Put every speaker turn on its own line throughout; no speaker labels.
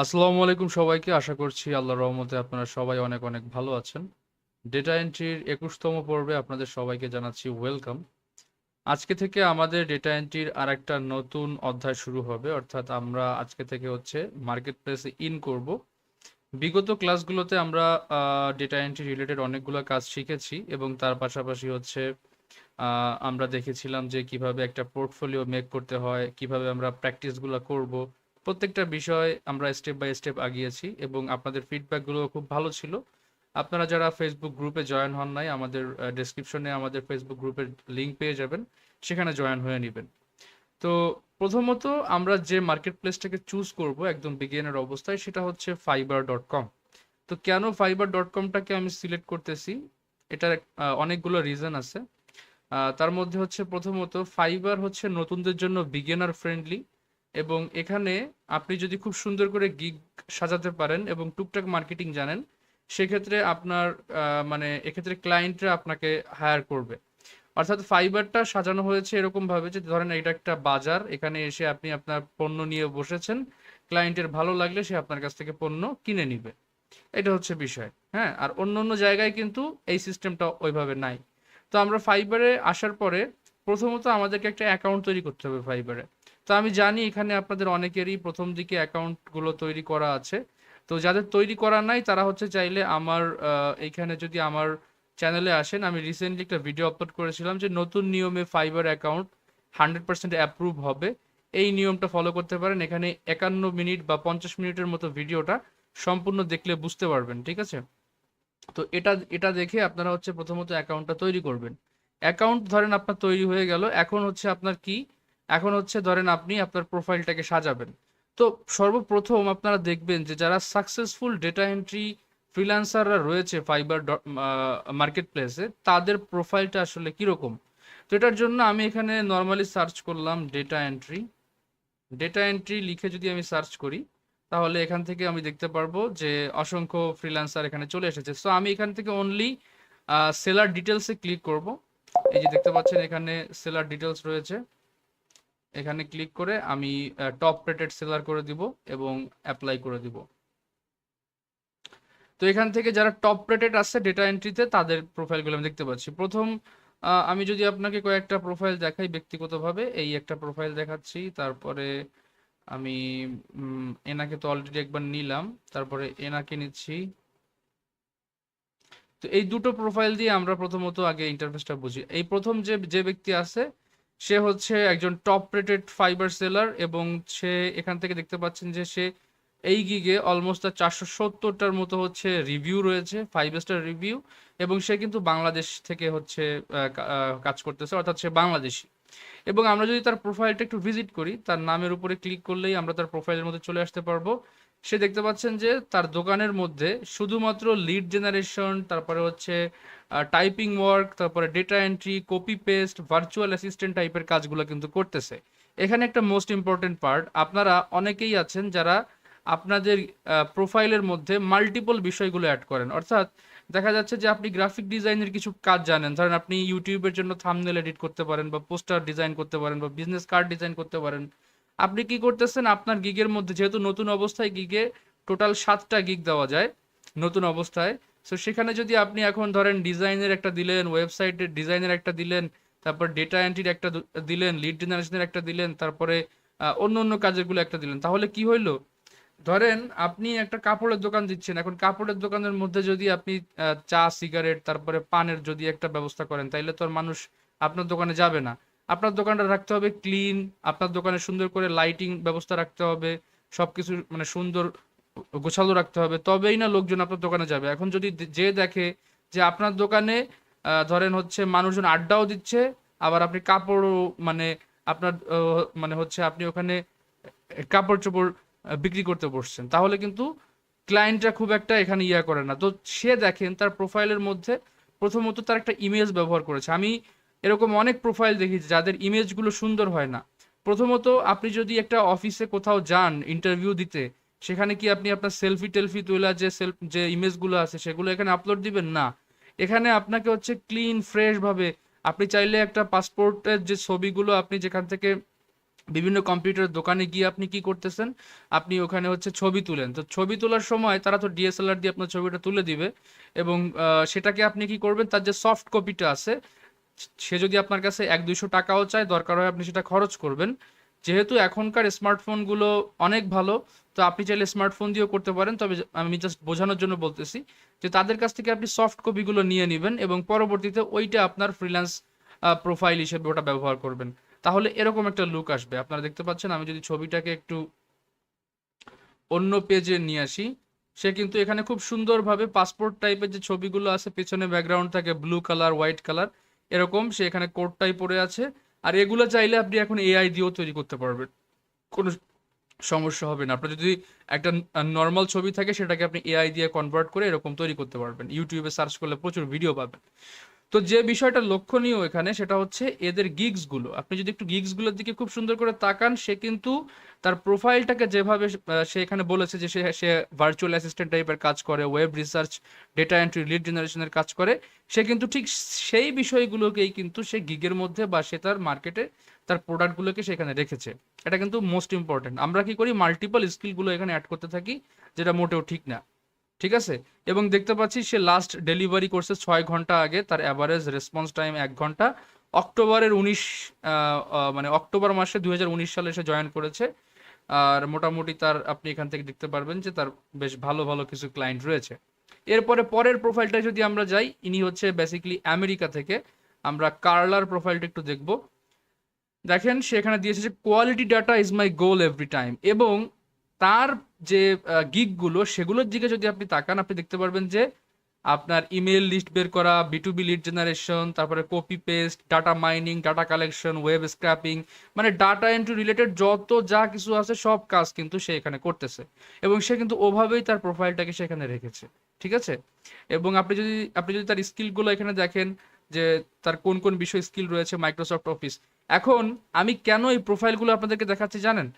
আসসালামু আলাইকুম সবাইকে। আশা করছি আল্লাহর রহমতে আপনারা সবাই অনেক অনেক ভালো আছেন। ডেটা এন্ট্রির ২১তম পর্বে আপনাদের সবাইকে জানাচ্ছি ওয়েলকাম। আজকে থেকে আমাদের ডেটা এন্ট্রির আরেকটা নতুন অধ্যায় শুরু হবে। অর্থাৎ আমরা আজকে থেকে মার্কেট প্লেসে ইন করব। বিগত ক্লাসগুলোতে আমরা ডেটা এন্ট্রি রিলেটেড অনেকগুলো কাজ শিখেছি এবং তার পাশাপাশি আমরা দেখেছিলাম যে কিভাবে একটা পোর্টফোলিও মেক করতে হয়, কিভাবে আমরা প্র্যাকটিসগুলো করব। প্রত্যেকটা বিষয় আমরা স্টেপ বাই স্টেপ আগিয়েছি এবং আপনাদের ফিডব্যাকগুলো খুব ভালো ছিল। আপনারা যারা ফেসবুক গ্রুপে জয়েন হন নাই, আমাদের ডেসক্রিপশনে আমাদের ফেসবুক গ্রুপের লিঙ্ক পেয়ে যাবেন, সেখানে জয়েন হয়ে নেবেন। তো প্রথমত আমরা যে মার্কেট প্লেসটাকে চুজ করব একদম বিগিনার অবস্থায়, সেটা হচ্ছে fiverr.com। তো কেন fiverr.com-টাকে আমি সিলেক্ট করতেছি, এটার অনেকগুলো রিজন আছে। তার মধ্যে প্রথমত ফাইবার হচ্ছে নতুনদের জন্য বিগিনার ফ্রেন্ডলি এবং এখানে আপনি যদি খুব সুন্দর করে গিগ সাজাতে পারেন এবং টুকটাক মার্কেটিং জানেন, সেক্ষেত্রে আপনার মানে এক্ষেত্রে ক্লায়েন্টরা আপনাকে হায়ার করবে। অর্থাৎ ফাইবারটা সাজানো হয়েছে এরকম ভাবে যে ধরেন এটা একটা বাজার, এখানে এসে আপনি আপনার পণ্য নিয়ে বসেছেন, ক্লায়েন্টের ভালো লাগলে সে আপনার কাছ থেকে পণ্য কিনে নিবে। এটা হচ্ছে বিষয়। হ্যাঁ, আর অন্য অন্য জায়গায় কিন্তু এই সিস্টেমটা ওইভাবে নাই। তো আমরা ফাইবারে আসার পরে প্রথমত আমাদেরকে একটা অ্যাকাউন্ট তৈরি করতে হবে ফাইবারে। তো আমি জানি এখানে আপনাদের অনেকেরই প্রথম দিকে অ্যাকাউন্টগুলো তৈরি করা আছে। তো যাদের তৈরি করা নাই তারা চাইলে আমার এইখানে যদি আমার চ্যানেলে আসেন, আমি রিসেন্টলি একটা ভিডিও আপলোড করেছিলাম যে নতুন নিয়মে ফাইবার অ্যাকাউন্ট 100% অ্যাপ্রুভ হবে। এই নিয়মটা ফলো করতে পারেন। এখানে 51 মিনিট বা 50 মিনিটের মতো ভিডিওটা সম্পূর্ণ দেখলে বুঝতে পারবেন। ঠিক আছে? তো এটা এটা দেখে আপনারা প্রথমত অ্যাকাউন্টটা তৈরি করবেন। অ্যাকাউন্ট ধরেন আপনার তৈরি হয়ে গেল। এখন আপনার কি? এখন ধরেন আপনি আপনার প্রোফাইলটাকে সাজাবেন। তো সর্বপ্রথম আপনারা দেখবেন যে যারা সাকসেসফুল ডেটা এন্ট্রি ফ্রিল্যান্সাররা রয়েছে ফাইবার মার্কেট প্লেসে, তাদের প্রোফাইলটা আসলে কিরকম। তো এটার জন্য আমি এখানে নর্মালি সার্চ করলাম ডেটা এন্ট্রি। ডেটা এন্ট্রি লিখে যদি আমি সার্চ করি, তাহলে এখান থেকে আমি দেখতে পারবো যে অসংখ্য ফ্রিল্যান্সার এখানে চলে এসেছে। সো আমি এখান থেকে অনলি সেলার ডিটেলসে ক্লিক করব। এই যে দেখতে পাচ্ছেন এখানে সেলার ডিটেলস রয়েছে। এখানে ক্লিক করে আমি টপ রেটেড সেলার করে দিব এবং অ্যাপ্লাই করে দিব। তো এখান থেকে যারা টপ রেটেড আছে ডেটা এন্ট্রিতে, তাদের প্রোফাইলগুলো আমি দেখতে পাচ্ছি। প্রথম আমি যদি আপনাকে কয়েকটা প্রোফাইল দেখাই ব্যক্তিগতভাবে, এই একটা প্রোফাইল দেখাচ্ছি। তারপরে আমি এনাকে তো অলরেডি একবার নিলাম, তারপরে এনাকে নিচ্ছি। তো এই দুটো প্রোফাইল দিয়ে আমরা প্রথমত আগে ইন্টারফেসটা বুঝি। এই প্রথম যে যে ব্যক্তি আছে, সে একজন টপ রেটেড ফাইবার সেলার এবং সে এখান থেকে দেখতে পাচ্ছেন যে সে এই গিগে অলমোস্ট তার 470টার মতো রিভিউ রয়েছে, 5 স্টার রিভিউ। এবং সে কিন্তু বাংলাদেশ থেকে কাজ করতেছে, অর্থাৎ সে বাংলাদেশী। এবং আমরা যদি তার প্রোফাইলটা একটু ভিজিট করি, তার নামের উপরে ক্লিক করলেই আমরা তার প্রোফাইলের মধ্যে চলে আসতে পারবো। সে দেখতে পাচ্ছেন যে তার দোকানের মধ্যে শুধুমাত্র লিড জেনারেশন, তারপরে টাইপিং ওয়ার্ক, তারপরে data entry, copy paste, virtual assistant টাইপের কাজগুলো কিন্তু করতেছে। এখানে একটা মোস্ট ইম্পর্টেন্ট পার্ট, আপনারা অনেকেই আছেন যারা আপনাদের প্রোফাইলের মধ্যে মাল্টিপল বিষয়গুলো অ্যাড করেন। অর্থাৎ দেখা যাচ্ছে যে আপনি গ্রাফিক ডিজাইনের কিছু কাজ জানেন, ধরেন আপনি ইউটিউবের জন্য থাম্বনেল এডিট করতে পারেন বা পোস্টার ডিজাইন করতে পারেন বা বিজনেস কার্ড ডিজাইন করতে পারেন। আপনি কি করতেছেন, আপনার গিগের মধ্যে যেহেতু নতুন অবস্থায় গিগে টোটাল 7টা গিগ দেওয়া যায় নতুন অবস্থায়। সো সেখানে যদি আপনি এখন ধরেন ডিজাইনের একটা দিলেন, ওয়েবসাইটের ডিজাইনের একটা দিলেন, তারপর ডেটা এন্ট্রির একটা দিলেন, লিড জেনারেশনের একটা দিলেন, তারপরে অন্য অন্য কাজেরগুলো একটা দিলেন, তাহলে কি হইলো? ধরেন আপনি একটা কাপড়ের দোকান দিচ্ছেন, এখন কাপড়ের দোকানের মধ্যে যদি আপনি চা, সিগারেট, তারপরে পানের যদি একটা ব্যবস্থা করেন, তাইলে তো আর মানুষ আপনার দোকানে যাবে না। আপনার দোকানটা রাখতে হবে ক্লিন, আপনার দোকানে সুন্দর করে লাইটিং ব্যবস্থা রাখতে হবে, সবকিছু মানে সুন্দর গোছালো রাখতে হবে, তবেই না লোকজন আপনার দোকানে যাবে। এখন যদি যে দেখে যে আপনার দোকানে ধরেন মানুষজন আড্ডাও দিচ্ছে, আবার আপনি কাপড়ও মানে আপনার আপনি ওখানে কাপড় চোপড় বিক্রি করতে বসছেন, তাহলে কিন্তু ক্লায়েন্টরা খুব একটা এখানে ইয়া করে না। তো সে দেখেন তার প্রোফাইলের মধ্যে প্রথমত তার একটা ইমেজ ব্যবহার করেছে। আমি এরকম অনেক প্রোফাইল দেখেছি যাদের ইমেজগুলো সুন্দর হয় না। প্রথমত আপনি যদি একটা অফিসে কোথাও যান ইন্টারভিউ দিতে, সেখানে কি আপনি আপনার সেলফি টেলফি তোলা যে ইমেজগুলো আছে সেগুলো এখানে আপলোড দিবেন না। এখানে আপনাকে ক্লিন ফ্রেশ ভাবে, আপনি চাইলে একটা পাসপোর্টের যে ছবিগুলো আপনি যেখান থেকে বিভিন্ন কম্পিউটার দোকানে গিয়ে আপনি কি করতেছেন, আপনি ওখানে হচ্ছে ছবি তুলেন। তো ছবি তোলার সময় তারা তো ডিএসএলআর দিয়ে আপনার ছবিটা তুলে দিবে, এবং সেটাকে আপনি কি করবেন, তার যে সফট কপিটা আছে, সে যদি আপনার কাছে 100-200 টাকাও চায়, দরকার হয় আপনি সেটা খরচ করবেন। যেহেতু এখনকার স্মার্টফোনগুলো অনেক ভালো, তো আপনি চাইলে স্মার্টফোন দিয়েও করতে পারেন, তবে আমি জাস্ট বোঝানোর জন্য বলতেছি যে তাদের কাছ থেকে আপনি সফট কপিগুলো নিয়ে নেবেন এবং পরবর্তীতে ওইটা আপনার ফ্রিল্যান্স প্রোফাইল হিসেবে ওটা ব্যবহার করবেন। তাহলে এরকম একটা লুক আসবে। আপনারা দেখতে পাচ্ছেন, আমি যদি ছবিটাকে একটু অন্য পেজে নিয়ে আসি, সে কিন্তু এখানে খুব সুন্দরভাবে পাসপোর্ট টাইপের যে ছবিগুলো আছে, পেছনে ব্যাকগ্রাউন্ড থাকে ব্লু কালার, হোয়াইট কালার, এরকম সে এখানে কোডটাই পরে আছে। আর এগুলো চাইলে আপনি এখন এআই দিয়েও তৈরি করতে পারবেন, কোনো সমস্যা হবে না। আপনার যদি একটা নর্মাল ছবি থাকে, সেটাকে আপনি এআই দিয়ে কনভার্ট করে এরকম তৈরি করতে পারবেন। ইউটিউবে সার্চ করলে প্রচুর ভিডিও পাবেন। তো যে বিষয়টা লক্ষণীয় এখানে, সেটা হচ্ছে এদের গিগস গুলো। আপনি যদি একটু গিগস গুলোর দিকে খুব সুন্দর করে তাকান, সে কিন্তু তার প্রোফাইলটাকে যেভাবে সে এখানে বলেছে যে সে সে ভার্চুয়াল অ্যাসিস্ট্যান্ট টাইপের কাজ করে, web research, data entry, lead জেনারেশনের কাজ করে, সে কিন্তু ঠিক সেই বিষয়গুলোকেই কিন্তু সে গিগের মধ্যে বা সে তার মার্কেটে তার প্রোডাক্টগুলোকে সেখানে রেখেছে। এটা কিন্তু মোস্ট ইম্পর্টেন্ট। আমরা কি করি, মাল্টিপল স্কিলগুলো এখানে অ্যাড করতে থাকি, যেটা মোটেও ঠিক না। ঠিক আছে। এবং দেখতে পাচ্ছি সে লাস্ট ডেলিভারি করছে 6 ঘন্টা আগে, তার অ্যাভারেজ রেসপন্স টাইম 1 ঘন্টা। অক্টোবরের 19 মানে অক্টোবর মাসে 2019 সালে সে জয়েন করেছে। আর মোটামুটি তার, আপনি এখান থেকে দেখতে পারবেন যে তার বেশ ভালো ভালো কিছু ক্লায়েন্ট রয়েছে। এরপরে পরের প্রোফাইলটা যদি আমরা যাই, ইনি হচ্ছে বেসিক্যালি আমেরিকা থেকে। আমরা কার্লার প্রোফাইলটা একটু দেখব। দেখেন সে এখানে দিয়েছে যে quality data is my goal every time, এবং তার যে গিগগুলো, সেগুলোর দিকে যদি আপনি তাকান, আপনি দেখতে পারবেন যে আপনার ইমেল লিস্ট বের করা, বিটুবি লিড জেনারেশন, তারপরে copy paste, data mining, data collection, web scraping, মানে ডাটা এন্ট্রি রিলেটেড যত যা কিছু আছে সব কাজ কিন্তু সে এখানে করতেছে, এবং সে কিন্তু ওভাবেই তার প্রোফাইলটাকে সেখানে রেখেছে। ঠিক আছে। এবং আপনি যদি তার স্কিলগুলো এখানে দেখেন, যে তার কোন কোন বিষয় স্কিল রয়েছে, মাইক্রোসফট অফিস। এখন আমি কেন এই প্রোফাইলগুলো আপনাদেরকে দেখাচ্ছি জানেন?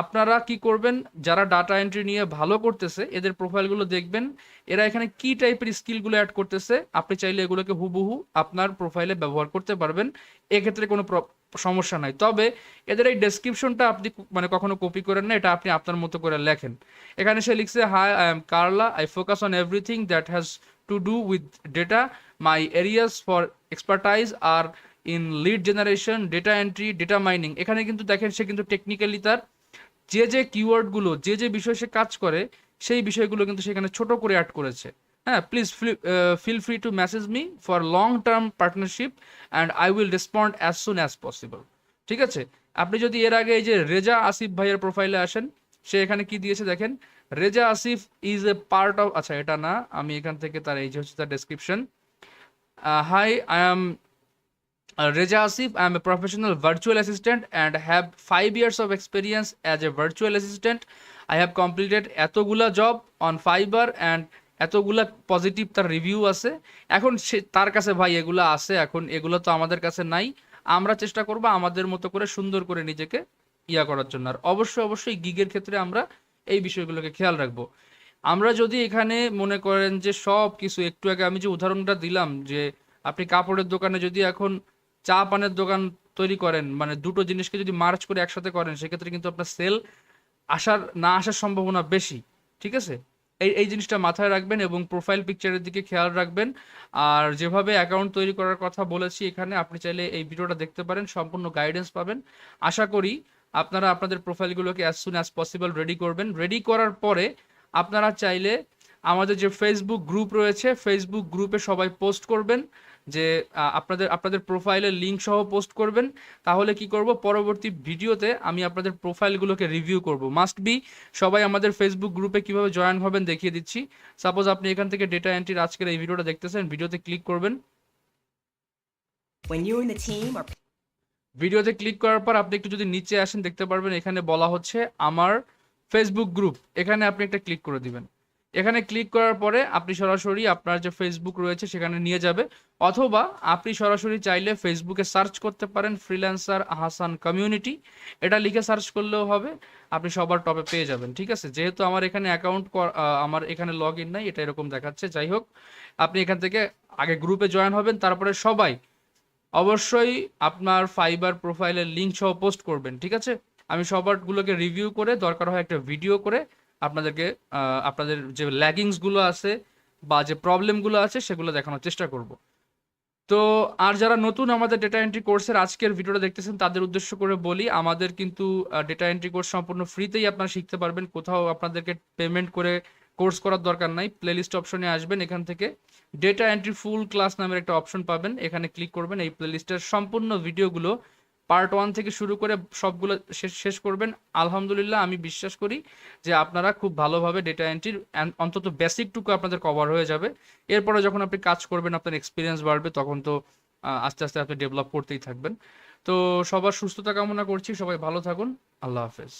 আপনারা কি করবেন, যারা ডাটা এন্ট্রি নিয়ে ভালো করতেছে এদের প্রোফাইলগুলো দেখবেন, এরা এখানে কি টাইপের স্কিলগুলো অ্যাড করতেছে, আপনি চাইলে এগুলোকে হুবহু আপনার প্রোফাইলে ব্যবহার করতে পারবেন। এক্ষেত্রে কোনো সমস্যা নাই। তবে এদের এই ডেসক্রিপশনটা আপনি মানে কখনো কপি করেন না, এটা আপনি আপনার মতো করে লেখেন। এখানে সে লিখছে, hi, I am Carla, I focus on everything that has to do with data, my areas for expertise are in lead generation, data entry, data mining. এখানে কিন্তু দেখেন সে কিন্তু টেকনিক্যালি তার যে যে কিওয়ার্ডগুলো, যে যে বিষয়ে সে কাজ করে, সেই বিষয়গুলো কিন্তু সেখানে ছোট করে অ্যাড করেছে। হ্যাঁ, please feel free to message me for long term partnership and I will respond as soon as possible. ঠিক আছে। আপনি যদি এর আগে এই যে রেজা আসিফ ভাইয়ের প্রোফাইলে আসেন, সে এখানে কি দিয়েছে দেখেন, Reza Asif is a part of, আচ্ছা এটা না, আমি এখান থেকে তার এই যে হচ্ছে তার description. Hi, I am Reza Asif, I am a professional virtual assistant and have 5 years of experience as a virtual assistant. I have completed এতগুলা জব on Fiverr and এতগুলা পজিটিভ তার রিভিউ আছে। এখন সে তার কাছে ভাই এগুলা আছে, এখন এগুলো তো আমাদের কাছে নাই। আমরা চেষ্টা করব আমাদের মতো করে সুন্দর করে নিজেকে করার জন্য। আর অবশ্যই অবশ্যই গিগের ক্ষেত্রে আমরা এই বিষয়গুলোকে খেয়াল রাখবো। আমরা যদি এখানে মনে করেন যে সব কিছু, একটু আগে আমি যে উদাহরণটা দিলাম, যে আপনি কাপড়ের দোকানে যদি এখন চা পানের দোকান তৈরি করেন, মানে দুটো জিনিসকে যদি মার্চ করে একসাথে করেন, সেক্ষেত্রে কিন্তু আপনার সেল না আসার সম্ভাবনা বেশি। ঠিক আছে। এই জিনিসটা মাথায় রাখবেন এবং প্রোফাইল পিকচারের দিকে খেয়াল রাখবেন। আর যেভাবে অ্যাকাউন্ট তৈরি করার কথা বলেছি এখানে, আপনি চাইলে এই ভিডিওটা দেখতে পারেন, সম্পূর্ণ গাইডেন্স পাবেন। আশা করি আপনারা আপনাদের প্রোফাইলগুলোকে as soon as possible ready করবেন। রেডি করার পরে আপনারা চাইলে আমাদের যে ফেসবুক গ্রুপ রয়েছে, ফেসবুক গ্রুপে সবাই পোস্ট করবেন, যে আপনাদের আপনাদের প্রোফাইলের লিঙ্ক সহ পোস্ট করবেন। তাহলে কি করব, পরবর্তী ভিডিওতে আমি আপনাদের প্রোফাইলগুলোকে রিভিউ করব। মাস্ট বি সবাই আমাদের ফেসবুক গ্রুপে কিভাবে জয়েন হবেন দেখিয়ে দিচ্ছি। সাপোজ আপনি এখান থেকে ডেটা এন্ট্রির আজকের এই ভিডিওটা দেখতেছেন, ভিডিওতে ক্লিক করবেন। ভিডিওতে ক্লিক করার পর আপনি একটু যদি নিচে আসেন, দেখতে পারবেন এখানে বলা হচ্ছে আমার ফেসবুক গ্রুপ। এখানে আপনি একটা ক্লিক করে দিবেন। এখানে ক্লিক করার পরে আপনি সরাসরি আপনার যে ফেসবুক রয়েছে সেখানে নিয়ে যাবে, অথবা আপনি সরাসরি চাইলে ফেসবুকে সার্চ করতে পারেন ফ্রিল্যান্সার আহসান কমিউনিটি, এটা লিখে সার্চ করলেও হবে, আপনি সবার টপে পেয়ে যাবেন। ঠিক আছে। যেহেতু আমার এখানে আমার এখানে লগ ইন নাই, এটা এরকম দেখাচ্ছে। যাই হোক, আপনি এখান থেকে আগে গ্রুপে জয়েন হবেন, তারপরে সবাই অবশ্যই আপনার ফাইবার প্রোফাইলের লিঙ্ক সহ পোস্ট করবেন। ঠিক আছে। আমি সবারগুলোকে রিভিউ করে দরকার হয় একটা ভিডিও করে আপনাদেরকে আপনাদের যে ল্যাগিংসগুলো আছে বা যে প্রবলেমগুলো আছে সেগুলো দেখানোর চেষ্টা করব। তো আর যারা নতুন আমাদের ডেটা এন্ট্রি কোর্সের আজকের ভিডিওটা দেখতেছেন তাদের উদ্দেশ্য করে বলি, আমাদের কিন্তু ডেটা এন্ট্রি কোর্স সম্পূর্ণ ফ্রিতেই আপনারা শিখতে পারবেন। কোথাও আপনাদেরকে পেমেন্ট করে কোর্স করার দরকার নাই। প্লেলিস্ট অপশনে আসবেন, এখান থেকে ডেটা এন্ট্রি ফুল ক্লাস নামের একটা অপশন পাবেন, এখানে ক্লিক করবেন। এই প্লেলিস্টের সম্পূর্ণ ভিডিওগুলো পার্ট 1 থেকে শুরু করে সবগুলো শেষ শেষ করবেন। আলহামদুলিল্লাহ আমি বিশ্বাস করি যে আপনারা খুব ভালোভাবে ডেটা এন্ট্রির অন্তত বেসিকটুকু আপনাদের কভার হয়ে যাবে। এরপরে যখন আপনি কাজ করবেন আপনার এক্সপিরিয়েন্স বাড়বে, তখন তো আস্তে আস্তে আপনি ডেভেলপ করতেই থাকবেন। তো সবার সুস্থতা কামনা করছি, সবাই ভালো থাকুন। আল্লাহ হাফেজ।